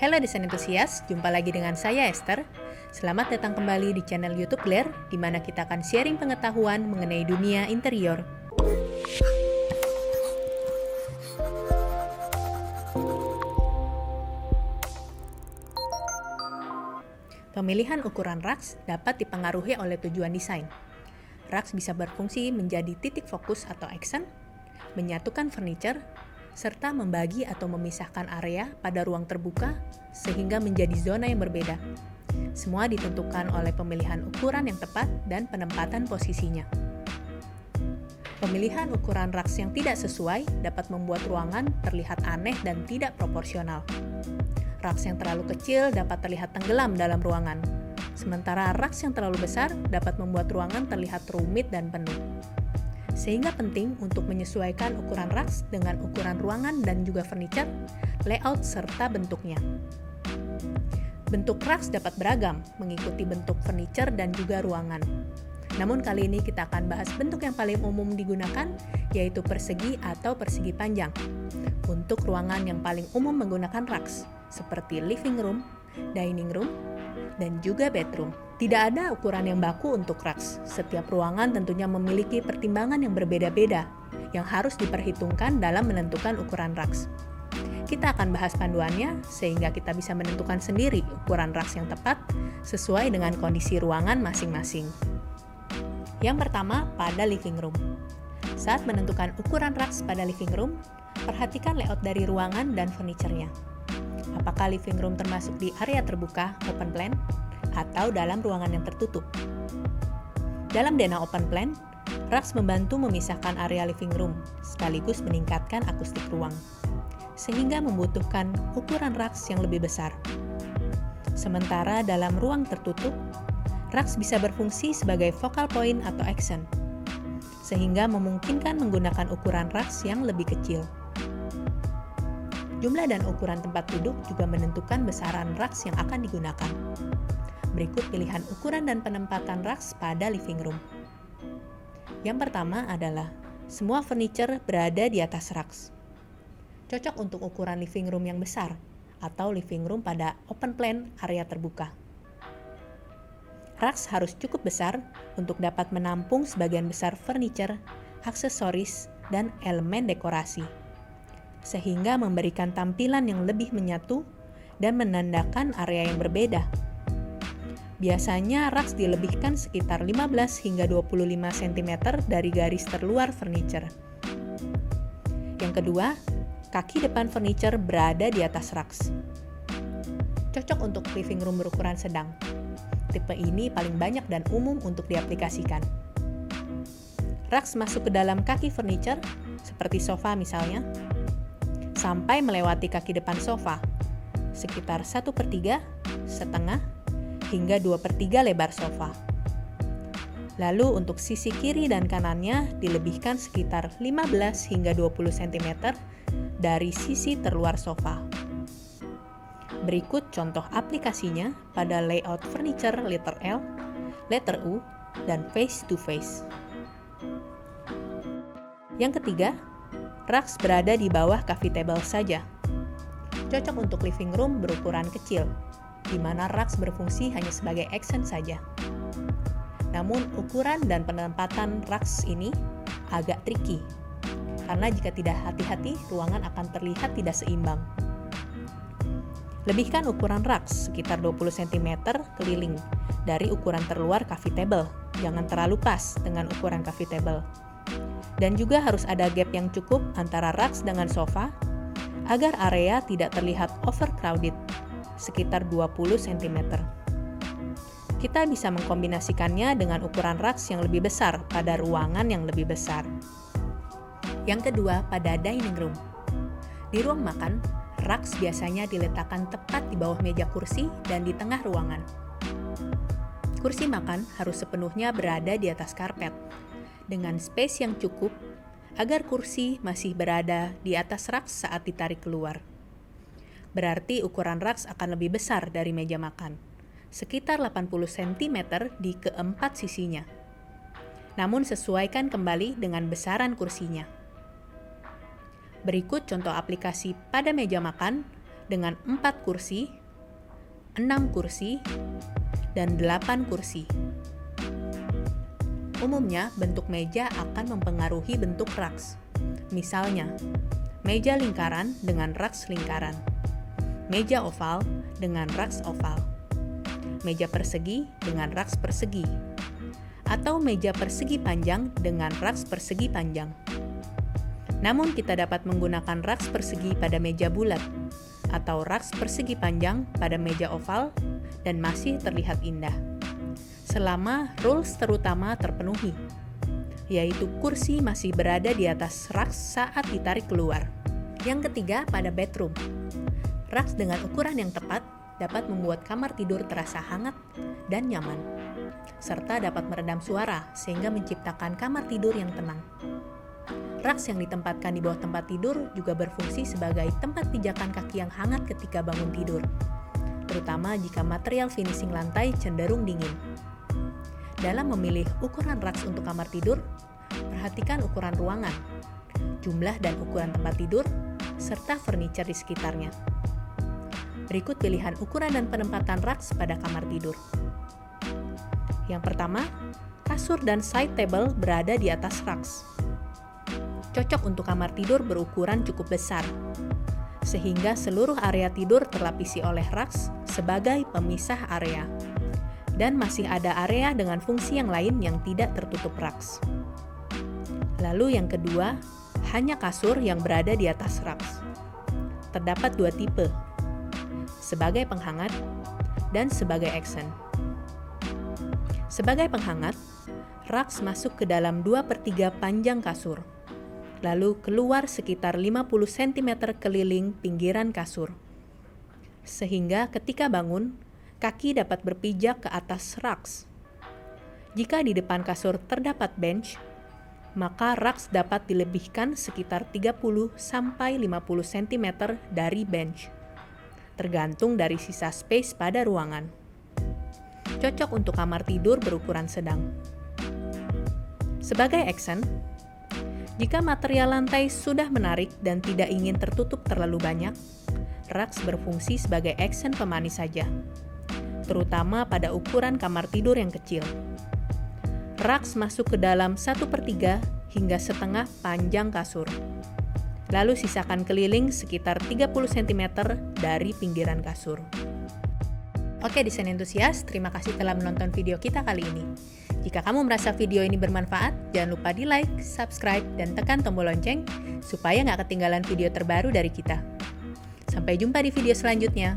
Halo desain entusias, jumpa lagi dengan saya Esther. Selamat datang kembali di channel YouTube Glare, di mana kita akan sharing pengetahuan mengenai dunia interior. Pemilihan ukuran raks dapat dipengaruhi oleh tujuan desain. Raks bisa berfungsi menjadi titik fokus atau aksen, menyatukan furniture, serta membagi atau memisahkan area pada ruang terbuka sehingga menjadi zona yang berbeda. Semua ditentukan oleh pemilihan ukuran yang tepat dan penempatan posisinya. Pemilihan ukuran raks yang tidak sesuai dapat membuat ruangan terlihat aneh dan tidak proporsional. Raks yang terlalu kecil dapat terlihat tenggelam dalam ruangan, sementara raks yang terlalu besar dapat membuat ruangan terlihat rumit dan penuh. Sehingga penting untuk menyesuaikan ukuran raks dengan ukuran ruangan dan juga furniture, layout, serta bentuknya. Bentuk raks dapat beragam, mengikuti bentuk furniture dan juga ruangan. Namun kali ini kita akan bahas bentuk yang paling umum digunakan, yaitu persegi atau persegi panjang. Untuk ruangan yang paling umum menggunakan raks, seperti living room, dining room, dan juga bedroom. Tidak ada ukuran yang baku untuk raks. Setiap ruangan tentunya memiliki pertimbangan yang berbeda-beda yang harus diperhitungkan dalam menentukan ukuran raks. Kita akan bahas panduannya sehingga kita bisa menentukan sendiri ukuran raks yang tepat sesuai dengan kondisi ruangan masing-masing. Yang pertama, pada living room. Saat menentukan ukuran raks pada living room, perhatikan layout dari ruangan dan furniture-nya. Apakah living room termasuk di area terbuka, open plan, atau dalam ruangan yang tertutup? Dalam denah open plan, raks membantu memisahkan area living room, sekaligus meningkatkan akustik ruang, sehingga membutuhkan ukuran raks yang lebih besar. Sementara dalam ruang tertutup, raks bisa berfungsi sebagai focal point atau aksen, sehingga memungkinkan menggunakan ukuran raks yang lebih kecil. Jumlah dan ukuran tempat duduk juga menentukan besaran raks yang akan digunakan. Berikut pilihan ukuran dan penempatan raks pada living room. Yang pertama adalah semua furniture berada di atas raks. Cocok untuk ukuran living room yang besar atau living room pada open plan area terbuka. Raks harus cukup besar untuk dapat menampung sebagian besar furniture, aksesoris, dan elemen dekorasi, sehingga memberikan tampilan yang lebih menyatu dan menandakan area yang berbeda. Biasanya raks dilebihkan sekitar 15 hingga 25 cm dari garis terluar furniture. Yang kedua, kaki depan furniture berada di atas raks. Cocok untuk living room berukuran sedang. Tipe ini paling banyak dan umum untuk diaplikasikan. Raks masuk ke dalam kaki furniture, seperti sofa misalnya, sampai melewati kaki depan sofa, sekitar 1/3, setengah, hingga 2/3 lebar sofa. Lalu untuk sisi kiri dan kanannya dilebihkan sekitar 15 hingga 20 cm dari sisi terluar sofa. Berikut contoh aplikasinya pada layout furniture letter L, letter U, dan face to face. Yang ketiga, raks berada di bawah coffee table saja. Cocok untuk living room berukuran kecil, di mana raks berfungsi hanya sebagai aksen saja. Namun ukuran dan penempatan raks ini agak tricky, karena jika tidak hati-hati, ruangan akan terlihat tidak seimbang. Lebihkan ukuran raks sekitar 20 cm keliling dari ukuran terluar coffee table. Jangan terlalu pas dengan ukuran coffee table. Dan juga harus ada gap yang cukup antara raks dengan sofa agar area tidak terlihat overcrowded, sekitar 20 cm. Kita bisa mengkombinasikannya dengan ukuran raks yang lebih besar pada ruangan yang lebih besar. Yang kedua, pada dining room. Di ruang makan, raks biasanya diletakkan tepat di bawah meja kursi dan di tengah ruangan. Kursi makan harus sepenuhnya berada di atas karpet, dengan space yang cukup agar kursi masih berada di atas raks saat ditarik keluar. Berarti ukuran raks akan lebih besar dari meja makan, sekitar 80 cm di keempat sisinya. Namun sesuaikan kembali dengan besaran kursinya. Berikut contoh aplikasi pada meja makan, dengan 4 kursi, 6 kursi, dan 8 kursi. Umumnya, bentuk meja akan mempengaruhi bentuk raks. Misalnya, meja lingkaran dengan raks lingkaran, meja oval dengan raks oval, meja persegi dengan raks persegi, atau meja persegi panjang dengan raks persegi panjang. Namun kita dapat menggunakan raks persegi pada meja bulat, atau raks persegi panjang pada meja oval, dan masih terlihat indah. Selama rules terutama terpenuhi, yaitu kursi masih berada di atas raks saat ditarik keluar. Yang ketiga, pada bedroom. Raks dengan ukuran yang tepat dapat membuat kamar tidur terasa hangat dan nyaman, serta dapat meredam suara sehingga menciptakan kamar tidur yang tenang. Raks yang ditempatkan di bawah tempat tidur juga berfungsi sebagai tempat pijakan kaki yang hangat ketika bangun tidur, terutama jika material finishing lantai cenderung dingin. Dalam memilih ukuran raks untuk kamar tidur, perhatikan ukuran ruangan, jumlah dan ukuran tempat tidur, serta furniture di sekitarnya. Berikut pilihan ukuran dan penempatan raks pada kamar tidur. Yang pertama, kasur dan side table berada di atas raks. Cocok untuk kamar tidur berukuran cukup besar, sehingga seluruh area tidur terlapisi oleh raks sebagai pemisah area. Dan masih ada area dengan fungsi yang lain yang tidak tertutup raks. Lalu yang kedua, hanya kasur yang berada di atas raks. Terdapat 2 tipe, sebagai penghangat dan sebagai accent. Sebagai penghangat, raks masuk ke dalam 2/3 panjang kasur, lalu keluar sekitar 50 cm keliling pinggiran kasur. Sehingga ketika bangun, kaki dapat berpijak ke atas raks. Jika di depan kasur terdapat bench, maka raks dapat dilebihkan sekitar 30-50 cm dari bench, tergantung dari sisa space pada ruangan. Cocok untuk kamar tidur berukuran sedang. Sebagai accent, jika material lantai sudah menarik dan tidak ingin tertutup terlalu banyak, raks berfungsi sebagai accent pemanis saja, terutama pada ukuran kamar tidur yang kecil. Raks masuk ke dalam 1/3 hingga setengah panjang kasur. Lalu sisakan keliling sekitar 30 cm dari pinggiran kasur. Oke desain entusias, terima kasih telah menonton video kita kali ini. Jika kamu merasa video ini bermanfaat, jangan lupa di like, subscribe, dan tekan tombol lonceng supaya nggak ketinggalan video terbaru dari kita. Sampai jumpa di video selanjutnya.